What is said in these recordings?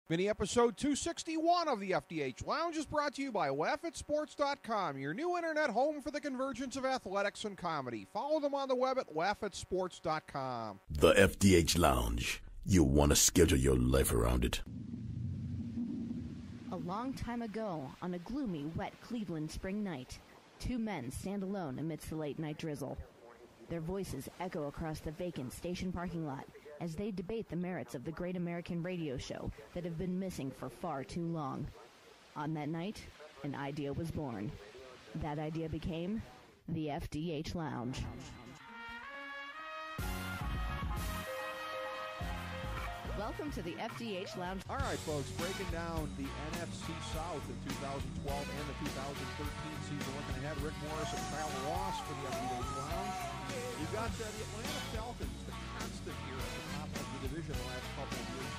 Mini episode 261 of the FDH Lounge is brought to you by LaughAtSports.com, your new internet home for the convergence of athletics and comedy. Follow them on the web at LaughAtSports.com. The FDH Lounge. You want to schedule your life around it. A long time ago, on a gloomy, wet Cleveland spring night, two men stand alone amidst the late-night drizzle. Their voices echo across the vacant station parking lot as they debate the merits of the great American radio show that have been missing for far too long. On that night, an idea was born. That idea became the FDH Lounge. Welcome to the FDH Lounge. All right, folks, breaking down the NFC South in 2012 and the 2013 season. Looking ahead, Rick Morris and Kyle Ross for the FDH Lounge. You've got the Atlanta Falcons, the constant here at the top of the division the last couple of years.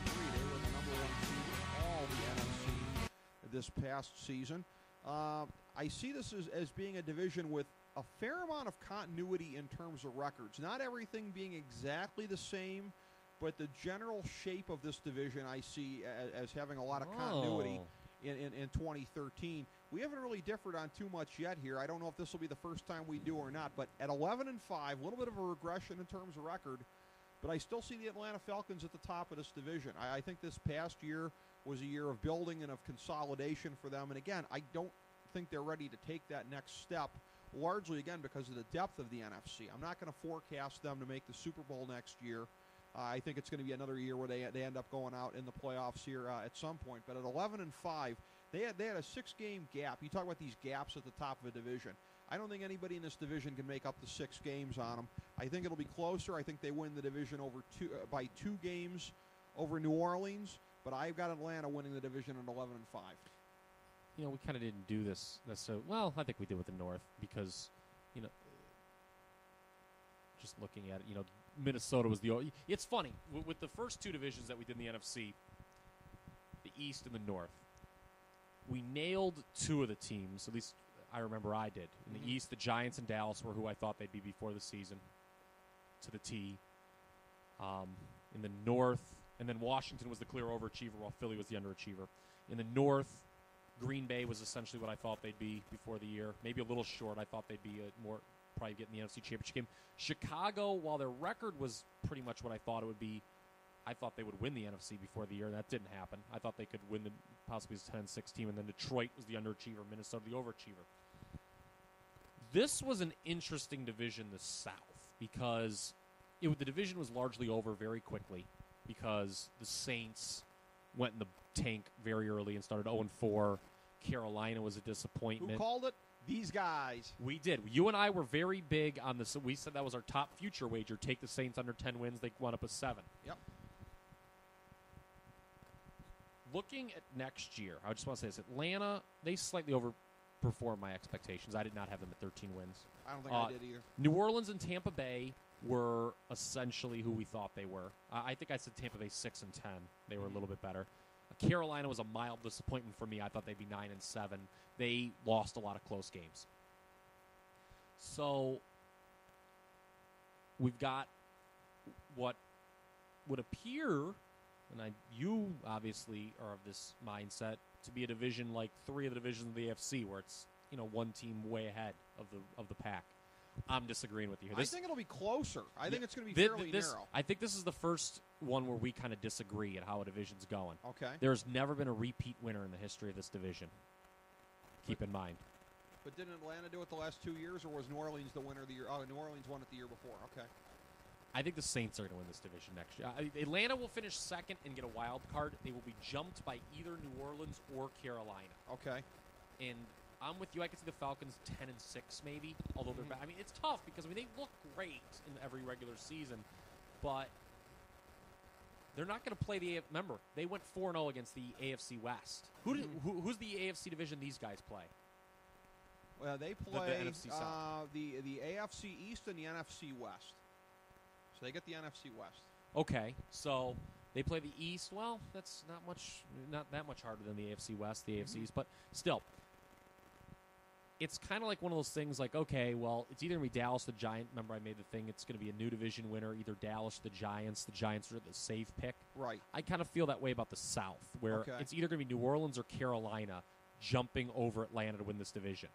15-3, they were the number one seed in all the NFC this past season. I see this as being a division with a fair amount of continuity in terms of records. Not everything being exactly the same, but the general shape of this division I see as having a lot of continuity in 2013. We haven't really differed on too much yet here. I don't know if this will be the first time we do or not, but at 11-5, a little bit of a regression in terms of record, but I still see the Atlanta Falcons at the top of this division. I think this past year was a year of building and of consolidation for them, and again, I don't think they're ready to take that next step, largely, again, because of the depth of the NFC. I'm not going to forecast them to make the Super Bowl next year. I think it's going to be another year where they end up going out in the playoffs here at some point. But at 11-5, they had a 6-game gap. You talk about these gaps at the top of a division. I don't think anybody in this division can make up the 6 games on them. I think it'll be closer. I think they win the division by 2 games over New Orleans. But I've got Atlanta winning the division at 11-5. You know, we kind of didn't do this necessarily. Well, I think we did with the North because, you know, just looking at it, you know, Minnesota was the... It's funny. With the first 2 divisions that we did in the NFC, the East and the North, we nailed 2 of the teams. At least I remember I did. In the East, the Giants and Dallas were who I thought they'd be before the season, to the T. In the North, and then Washington was the clear overachiever while Philly was the underachiever. In the North, Green Bay was essentially what I thought they'd be before the year. Maybe a little short. I thought they'd be probably getting the NFC Championship game. Chicago, while their record was pretty much what I thought it would be, I thought they would win the NFC before the year, and that didn't happen. I thought they could win possibly as a 10-6 team, and then Detroit was the underachiever, Minnesota the overachiever. This was an interesting division, the South, because the division was largely over very quickly because the Saints went in the tank very early and started 0-4. Carolina was a disappointment. Who called it? These guys. We did. You and I were very big on this. We said that was our top future wager. Take the Saints under 10 wins. They wound up with 7. Yep. Looking at next year, I just want to say this. Atlanta, they slightly overperformed my expectations. I did not have them at 13 wins. I don't think I did either. New Orleans and Tampa Bay were essentially who we thought they were. I think I said Tampa Bay 6-10. They were a little bit better. Carolina was a mild disappointment for me. I thought they'd be 9-7. They lost a lot of close games. So we've got what would appear, and you obviously are of this mindset, to be a division like 3 of the divisions of the AFC, where it's, you know, one team way ahead of the pack. I'm disagreeing with you here. I think it'll be closer. I think it's going to be fairly narrow. I think this is the first one where we kind of disagree at how a division's going. Okay. There's never been a repeat winner in the history of this division. Keep in mind. But didn't Atlanta do it the last 2 years, or was New Orleans the winner of the year? Oh, New Orleans won it the year before. Okay. I think the Saints are going to win this division next year. Atlanta will finish second and get a wild card. They will be jumped by either New Orleans or Carolina. Okay. And I'm with you. I could see the Falcons 10-6 maybe, although they're bad. I mean, it's tough because they look great in every regular season, but they're not going to play the. Remember, they went 4-0 against the AFC West. Who's the AFC division these guys play? Well, they play the NFC South. The AFC East and the NFC West. So they get the NFC West. Okay, so they play the East. Well, that's not that much harder than the AFC West, the AFC East, but still. it's kind of like one of those things like, okay, well, it's either going to be Dallas the Giants. Remember I made the thing, it's going to be a new division winner, either Dallas the Giants. The Giants are the safe pick. Right. I kind of feel that way about the South, where it's either going to be New Orleans or Carolina jumping over Atlanta to win this division.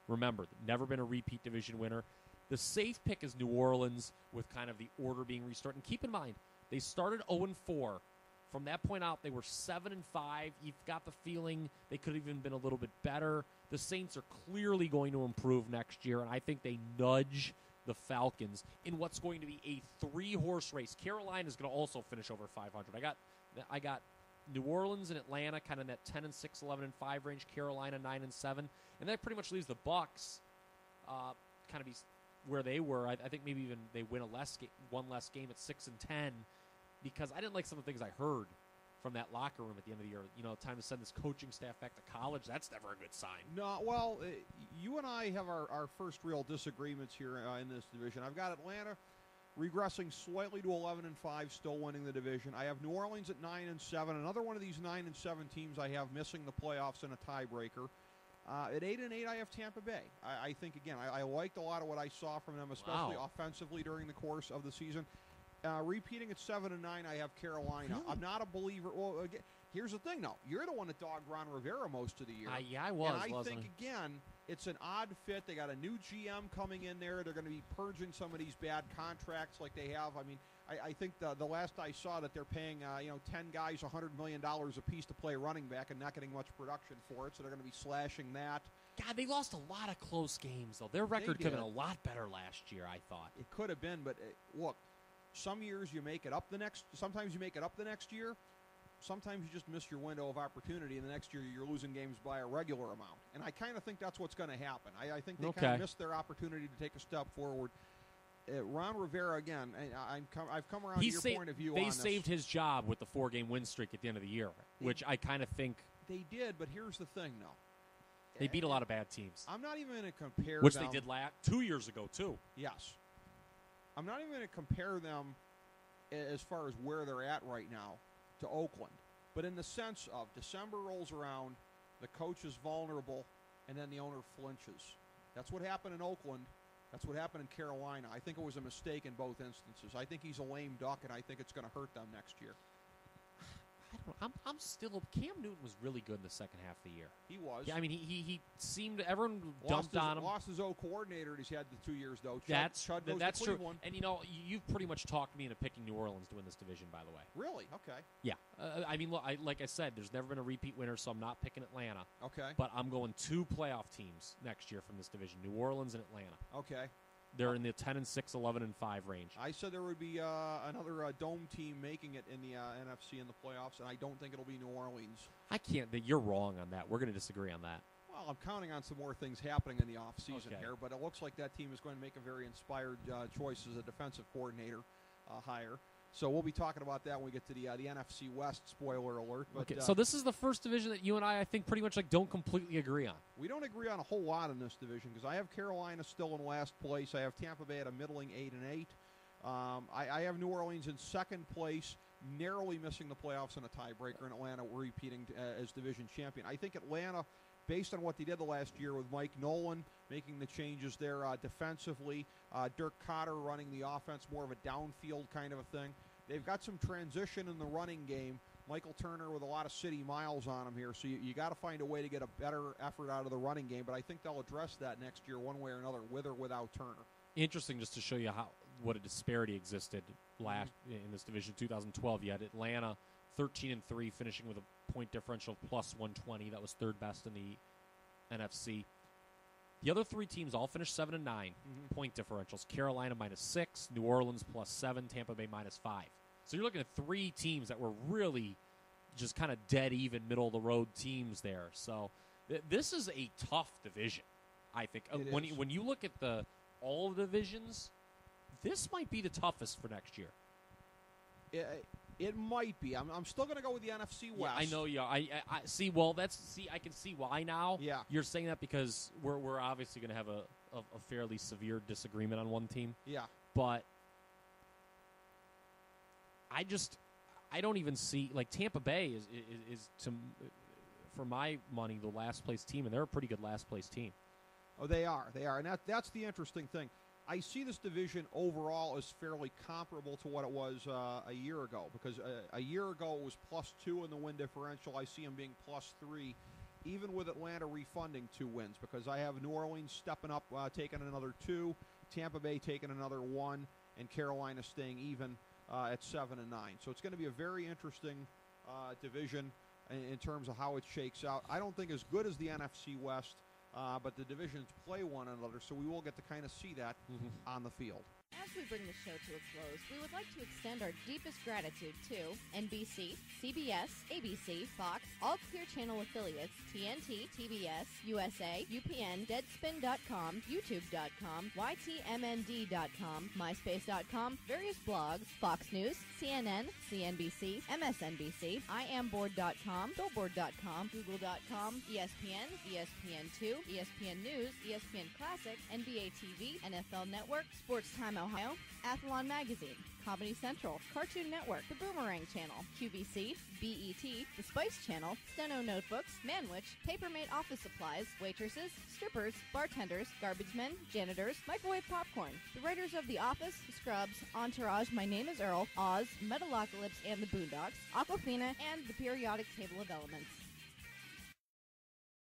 Remember, never been a repeat division winner. The safe pick is New Orleans with kind of the order being restarted. And keep in mind, they started 0-4. From that point out, they were 7-5. You've got the feeling they could have even been a little bit better. The Saints are clearly going to improve next year, and I think they nudge the Falcons in what's going to be a 3-horse race. Carolina is going to also finish over 500. I got New Orleans and Atlanta kind of in that 10-6, 11-5 range. Carolina 9-7, and that pretty much leaves the Bucs kind of be where they were. I think maybe even they win one less game at 6-10. Because I didn't like some of the things I heard from that locker room at the end of the year. You know, time to send this coaching staff back to college. That's never a good sign. No, well, you and I have our first real disagreements here in this division. I've got Atlanta regressing slightly to 11-5, still winning the division. I have New Orleans at 9-7. Another one of these 9-7 teams I have missing the playoffs in a tiebreaker. At 8-8, I have Tampa Bay. I think, again, I liked a lot of what I saw from them, especially offensively during the course of the season. Repeating at 7-9, I have Carolina. Really? I'm not a believer. Well, again, here's the thing, though. You're the one that dogged Ron Rivera most of the year. Yeah, I was. And I think, again, it's an odd fit. They got a new GM coming in there. They're going to be purging some of these bad contracts like they have. I mean, I think the last I saw that they're paying 10 guys $100 million apiece to play running back and not getting much production for it, so they're going to be slashing that. God, they lost a lot of close games, though. Their record could have been a lot better last year, I thought. It could have been, but look, some years you make it up sometimes you make it up the next year. Sometimes you just miss your window of opportunity, and the next year you're losing games by a regular amount. And I kind of think that's what's going to happen. I think they kind of missed their opportunity to take a step forward. Ron Rivera, again, I've come around to your point of view on this. They saved his job with the 4-game win streak at the end of the year, which I kind of think... They did, but here's the thing, though. They beat a lot of bad teams. I'm not even going to compare which them... they did 2 years ago, too. Yes. I'm not even going to compare them as far as where they're at right now to Oakland. But in the sense of December rolls around, the coach is vulnerable, and then the owner flinches. That's what happened in Oakland. That's what happened in Carolina. I think it was a mistake in both instances. I think he's a lame duck, and I think it's going to hurt them next year. I don't know. I'm still... Cam Newton was really good in the second half of the year. He was. Yeah, I mean, he seemed... Everyone dumped on him. Lost his old coordinator he's had the 2 years, though. That's Chud goes that's to true. Cleveland. And, you've pretty much talked me into picking New Orleans to win this division, by the way. Really? Okay. Yeah. I mean, look, like I said, there's never been a repeat winner, so I'm not picking Atlanta. Okay. But I'm going 2 playoff teams next year from this division, New Orleans and Atlanta. Okay. They're in the 10-6, 11-5 range. I said there would be another dome team making it in the NFC in the playoffs, and I don't think it'll be New Orleans. I can't. You're wrong on that. We're going to disagree on that. Well, I'm counting on some more things happening in the offseason here, but it looks like that team is going to make a very inspired choice as a defensive coordinator hire. So we'll be talking about that when we get to the NFC West, spoiler alert. But, okay, so this is the first division that you and I think, pretty much don't completely agree on. We don't agree on a whole lot in this division because I have Carolina still in last place. I have Tampa Bay at a middling 8-8. I have New Orleans in second place, narrowly missing the playoffs in a tiebreaker, and Atlanta repeating as division champion. I think Atlanta, based on what they did the last year with Mike Nolan making the changes there defensively, Dirk Cotter running the offense, more of a downfield kind of a thing. They've got some transition in the running game. Michael Turner with a lot of city miles on him here, so you got to find a way to get a better effort out of the running game, but I think they'll address that next year one way or another, with or without Turner. Interesting, just to show you what a disparity existed in this division. 2012, you had Atlanta 13-3, finishing with a point differential of plus 120. That was third best in the NFC. The other 3 teams all finished 7-9 point differentials. Carolina -6, New Orleans +7, Tampa Bay -5. So you're looking at 3 teams that were really just kind of dead even, middle of the road teams there. So this is a tough division, I think. When you look at all the divisions, this might be the toughest for next year. It might be. I'm still going to go with the NFC West. Yeah, I know you. I see. Well, I can see why now. Yeah. You're saying that because we're obviously going to have a fairly severe disagreement on one team. Yeah. But I don't even see, like, Tampa Bay is for my money, the last place team, and they're a pretty good last place team. Oh, they are, and that's the interesting thing. I see this division overall as fairly comparable to what it was a year ago, because a year ago it was +2 in the win differential. I see them being +3, even with Atlanta refunding 2 wins, because I have New Orleans stepping up, taking another 2, Tampa Bay taking another 1, and Carolina staying even at 7 and 9. So it's going to be a very interesting division in terms of how it shakes out. I don't think as good as the NFC West. But the divisions play one another, so we will get to kind of see that on the field. As we bring the show to a close, we would like to extend our deepest gratitude to NBC, CBS, ABC, Fox, all Clear Channel affiliates, TNT, TBS, USA, UPN, Deadspin.com, YouTube.com, YTMND.com, MySpace.com, various blogs, Fox News, CNN, CNBC, MSNBC, IamBoard.com, Billboard.com, Google.com, ESPN, ESPN2, ESPN News, ESPN Classic, NBA TV, NFL Network, Sports Time Ohio, Athlon Magazine, Comedy Central, Cartoon Network, The Boomerang Channel, QVC, BET, The Spice Channel, Steno Notebooks, Manwich, Papermate Office Supplies, waitresses, strippers, bartenders, garbage men, janitors, microwave popcorn, the writers of The Office, Scrubs, Entourage, My Name is Earl, Oz, Metalocalypse and the Boondocks, Aquafina, and the periodic table of elements.